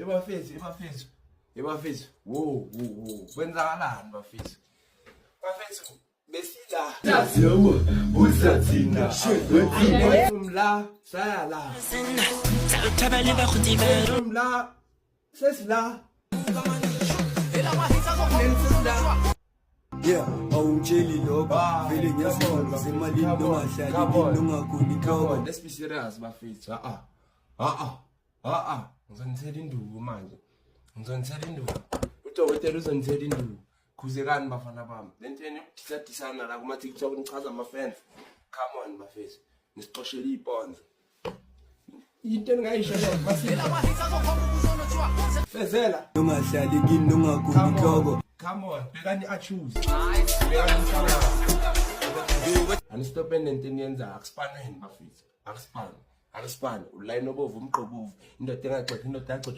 Bafethu. Wo. Kwenzakalani bafethu? Bafethu besila. Yaziyo uzathina. La, saya la. La, sesila. Yeah, awungitsheli lokho vele ngiyazibona semalini nongahlali nongakhoni Come on, let's be serious bafethu. Ngizonithela induku manje. Udokotela uzonithela induku. Khuzekani bafana bami. Lentweni ukudisa la kuma TikTok nichaza ama fans. Come on bafethu. Nisixoshela iponza. Into engayisho le bafethu. Fezela. nongahlali kini nongakhoni inhloko. Come on, bekani choose. Anistopende intini yenza akuspaneni bafethu. Akuspan. Uline obovu umqobovu. Indoda engagxeka indoda yagxotshwa